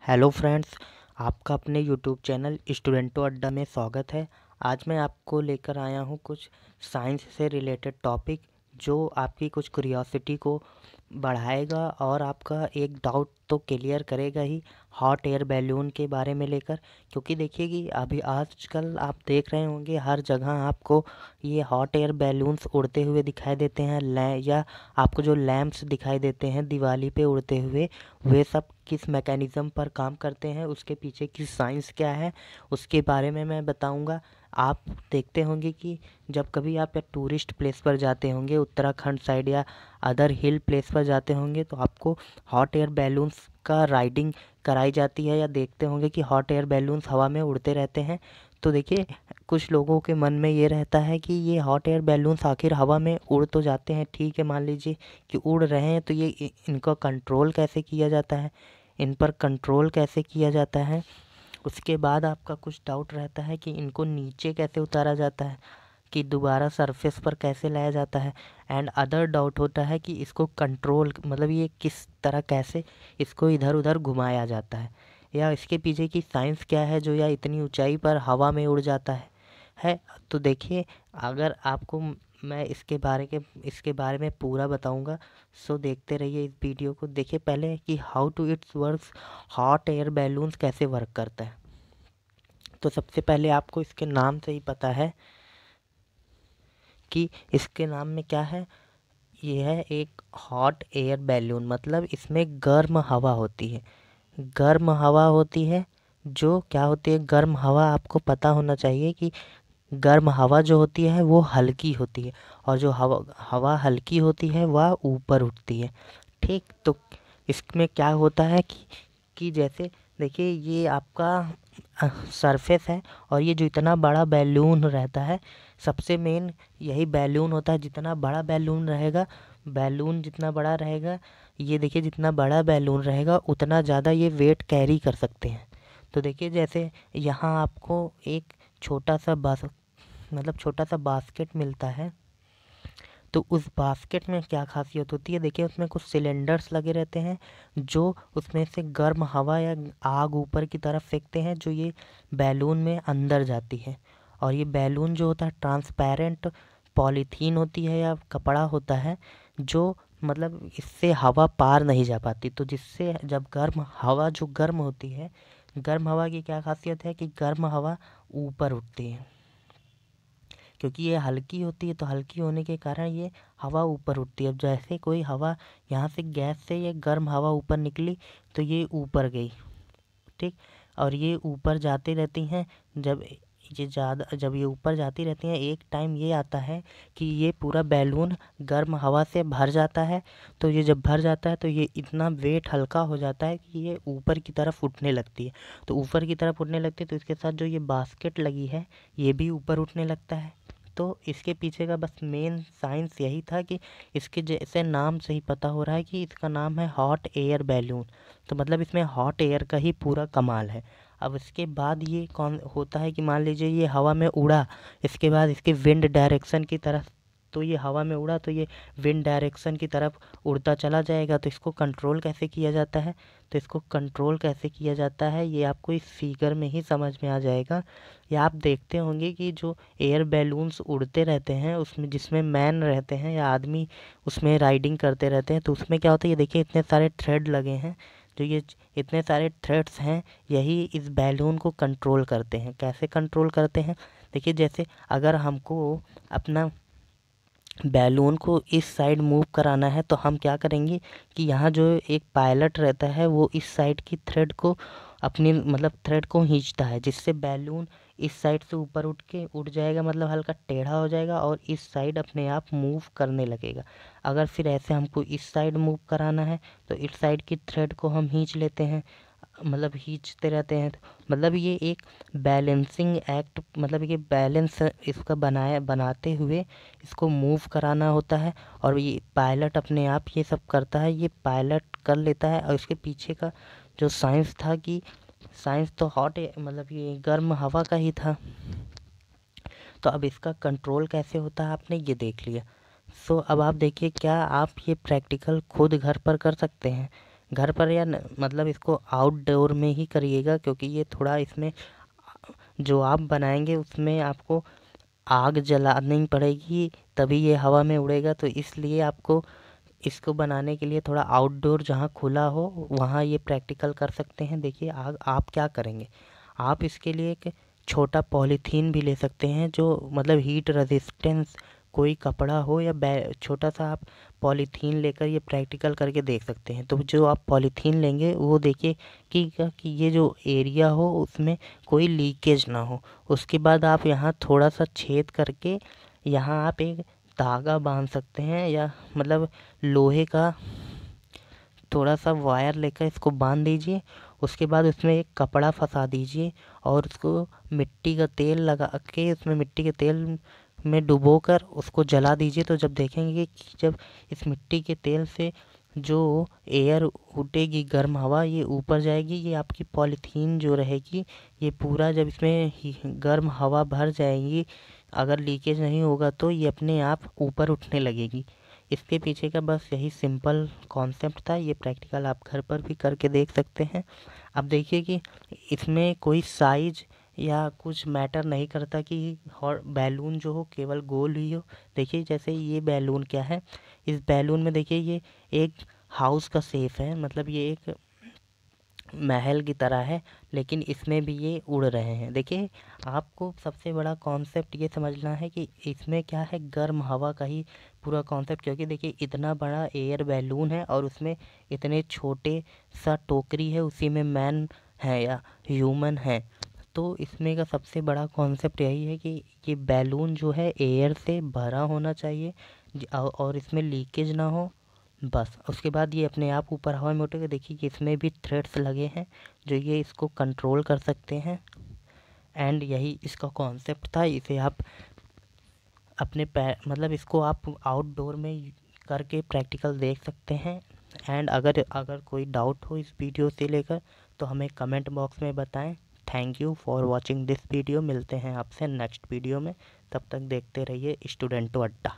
Hello friends, आपका अपने YouTube channel स्टूडेंटो अड्डा में स्वागत है। आज मैं आपको लेकर आया हूँ कुछ साइंस से रिलेटेड टॉपिक जो आपकी कुछ क्यूरियोसिटी को बढ़ाएगा और आपका एक डाउट तो क्लियर करेगा ही हॉट एयर बैलून के बारे में लेकर। क्योंकि देखिए कि अभी आजकल आप देख रहे होंगे हर जगह आपको ये हॉट एयर बैलून्स उड़ते हुए दिखाई देते हैं, या आपको जो लैंप्स दिखाई देते हैं दिवाली पे उड़ते हुए, वे सब किस मैकेनिज़्म पर काम करते हैं, उसके पीछे की साइंस क्या है, उसके बारे में मैं बताऊंगा। आप देखते होंगे कि जब कभी आप टूरिस्ट प्लेस पर जाते होंगे, उत्तराखंड साइड या अदर हिल प्लेस पर जाते होंगे, तो आपको हॉट एयर बैलून्स का राइडिंग कराई जाती है, या देखते होंगे कि हॉट एयर बैलून्स हवा में उड़ते रहते हैं। तो देखिए, कुछ लोगों के मन में ये रहता है कि ये हॉट एयर बैलून्स आखिर हवा में उड़ तो जाते हैं, ठीक है, मान लीजिए कि उड़ रहे हैं, तो ये इनका कंट्रोल कैसे किया जाता है, इन पर कंट्रोल कैसे किया जाता है। उसके बाद आपका कुछ डाउट रहता है कि इनको नीचे कैसे उतारा जाता है, कि दोबारा सरफेस पर कैसे लाया जाता है। एंड अदर डाउट होता है कि इसको कंट्रोल मतलब ये किस तरह कैसे इसको इधर उधर घुमाया जाता है, या इसके पीछे की साइंस क्या है जो या इतनी ऊंचाई पर हवा में उड़ जाता है। तो देखिए, अगर आपको मैं इसके बारे में पूरा बताऊंगा, सो देखते रहिए इस वीडियो को। देखिए पहले कि how to it's works, hot air balloons कैसे वर्क करता है। तो सबसे पहले आपको इसके नाम से ही पता है कि इसके नाम में क्या है। ये है एक हॉट एयर बैलून, मतलब इसमें गर्म हवा होती है। गर्म हवा होती है, जो क्या होती है, गर्म हवा आपको पता होना चाहिए कि गर्म हवा जो होती है वो हल्की होती है, और जो हवा हवा हल्की होती है वह ऊपर उठती है। ठीक, तो इसमें क्या होता है कि जैसे देखिए ये आपका सरफेस है, और ये जो इतना बड़ा बैलून रहता है, सबसे मेन यही बैलून होता है। जितना बड़ा बैलून रहेगा, बैलून जितना बड़ा रहेगा, ये देखिए जितना बड़ा बैलून रहेगा उतना ज़्यादा ये वेट कैरी कर सकते हैं। तो देखिए जैसे यहाँ आपको एक छोटा सा छोटा सा बास्केट मिलता है। तो उस बास्केट में क्या खासियत होती है, देखिए उसमें कुछ सिलेंडर्स लगे रहते हैं जो उसमें से गर्म हवा या आग ऊपर की तरफ फेंकते हैं, जो ये बैलून में अंदर जाती है। और ये बैलून जो होता है ट्रांसपेरेंट पॉलीथीन होती है या कपड़ा होता है, जो मतलब इससे हवा पार नहीं जा पाती। तो जिससे जब गर्म हवा जो गर्म होती है, गर्म हवा की क्या खासियत है कि गर्म हवा ऊपर उठती है। क्योंकि ये हल्की होती है, तो हल्की होने के कारण ये हवा ऊपर उठती है। अब जैसे कोई हवा यहाँ से गैस से ये गर्म हवा ऊपर निकली, तो ये ऊपर गई। ठीक, और ये ऊपर जाती रहती हैं। जब ये ऊपर जाती रहती हैं, एक टाइम ये आता है कि ये पूरा बैलून गर्म हवा से भर जाता है। तो ये जब भर जाता है तो ये इतना वेट हल्का हो जाता है कि ये ऊपर की तरफ उठने लगती है। तो ऊपर की तरफ उठने लगती है, तो इसके साथ जो ये बास्केट लगी है ये भी ऊपर उठने लगता है। तो इसके पीछे का बस मेन साइंस यही था कि इसके जैसे नाम से ही पता हो रहा है कि इसका नाम है हॉट एयर बैलून। तो मतलब इसमें हॉट एयर का ही पूरा कमाल है। अब इसके बाद ये कौन होता है कि मान लीजिए ये हवा में उड़ा, इसके बाद इसके विंड डायरेक्शन की तरफ, तो ये हवा में उड़ा तो ये विंड डायरेक्शन की तरफ उड़ता चला जाएगा। तो इसको कंट्रोल कैसे किया जाता है, तो इसको कंट्रोल कैसे किया जाता है ये आपको इस फिगर में ही समझ में आ जाएगा। या आप देखते होंगे कि जो एयर बैलून्स उड़ते रहते हैं उसमें जिसमें मैन रहते हैं या आदमी उसमें राइडिंग करते रहते हैं, तो उसमें क्या होता है, ये देखिए इतने सारे थ्रेड लगे हैं। जो ये इतने सारे थ्रेड्स हैं, यही इस बैलून को कंट्रोल करते हैं। कैसे कंट्रोल करते हैं, देखिए जैसे अगर हमको अपना बैलून को इस साइड मूव कराना है, तो हम क्या करेंगे कि यहाँ जो एक पायलट रहता है वो इस साइड की थ्रेड को अपनी थ्रेड को खींचता है, जिससे बैलून इस साइड से ऊपर उठ के उड़ जाएगा, मतलब हल्का टेढ़ा हो जाएगा और इस साइड अपने आप मूव करने लगेगा। अगर फिर ऐसे हमको इस साइड मूव कराना है, तो इस साइड की थ्रेड को हम खींच लेते हैं, खींचते रहते हैं। ये एक बैलेंसिंग एक्ट, ये बैलेंस इसका बनाते हुए इसको मूव कराना होता है। और ये पायलट अपने आप ये सब करता है, ये पायलट कर लेता है। और इसके पीछे का जो साइंस था कि साइंस तो ये गर्म हवा का ही था। तो अब इसका कंट्रोल कैसे होता है आपने ये देख लिया। सो अब आप देखिए, क्या आप ये प्रैक्टिकल खुद घर पर कर सकते हैं। घर पर या मतलब इसको आउटडोर में ही करिएगा, क्योंकि ये थोड़ा इसमें जो आप बनाएंगे उसमें आपको आग जलानी पड़ेगी, तभी ये हवा में उड़ेगा। तो इसलिए आपको इसको बनाने के लिए थोड़ा आउटडोर जहाँ खुला हो वहाँ ये प्रैक्टिकल कर सकते हैं। देखिए आग आप क्या करेंगे, आप इसके लिए एक छोटा पॉलीथीन भी ले सकते हैं, जो मतलब हीट रेजिस्टेंस कोई कपड़ा हो या छोटा सा आप पॉलीथीन लेकर ये प्रैक्टिकल करके देख सकते हैं। तो जो आप पॉलीथीन लेंगे वो देखिए कि ये जो एरिया हो उसमें कोई लीकेज ना हो। उसके बाद आप यहाँ थोड़ा सा छेद करके यहाँ आप एक धागा बांध सकते हैं, या मतलब लोहे का थोड़ा सा वायर लेकर इसको बांध दीजिए। उसके बाद उसमें एक कपड़ा फंसा दीजिए और उसको मिट्टी का तेल लगा के उसमें मिट्टी के तेल में डुबोकर उसको जला दीजिए। तो जब देखेंगे कि जब इस मिट्टी के तेल से जो एयर उठेगी, गर्म हवा ये ऊपर जाएगी, ये आपकी पॉलीथीन जो रहेगी ये पूरा जब इसमें गर्म हवा भर जाएगी, अगर लीकेज नहीं होगा तो ये अपने आप ऊपर उठने लगेगी। इसके पीछे का बस यही सिंपल कॉन्सेप्ट था। ये प्रैक्टिकल आप घर पर भी करके देख सकते हैं। अब देखिए कि इसमें कोई साइज या कुछ मैटर नहीं करता कि और बैलून जो हो केवल गोल ही हो। देखिए जैसे ये बैलून क्या है, इस बैलून में देखिए ये एक हाउस का शेप है, मतलब ये एक महल की तरह है, लेकिन इसमें भी ये उड़ रहे हैं। देखिए आपको सबसे बड़ा कॉन्सेप्ट ये समझना है कि इसमें क्या है, गर्म हवा का ही पूरा कॉन्सेप्ट। क्योंकि देखिए इतना बड़ा एयर बैलून है और उसमें इतने छोटे सा टोकरी है, उसी में मैन है या ह्यूमन है। तो इसमें का सबसे बड़ा कॉन्सेप्ट यही है कि ये बैलून जो है एयर से भरा होना चाहिए और इसमें लीकेज ना हो, बस। उसके बाद ये अपने आप ऊपर हवा में उठेगा। देखिए कि इसमें भी थ्रेड्स लगे हैं जो ये इसको कंट्रोल कर सकते हैं। एंड यही इसका कॉन्सेप्ट था। इसे आप अपने मतलब इसको आप आउटडोर में करके प्रैक्टिकल देख सकते हैं। एंड अगर कोई डाउट हो इस वीडियो से लेकर तो हमें कमेंट बॉक्स में बताएं। Thank you for watching this video. मिलते हैं आपसे नेक्स्ट वीडियो में, तब तक देखते रहिए स्टूडेंटो अड्डा।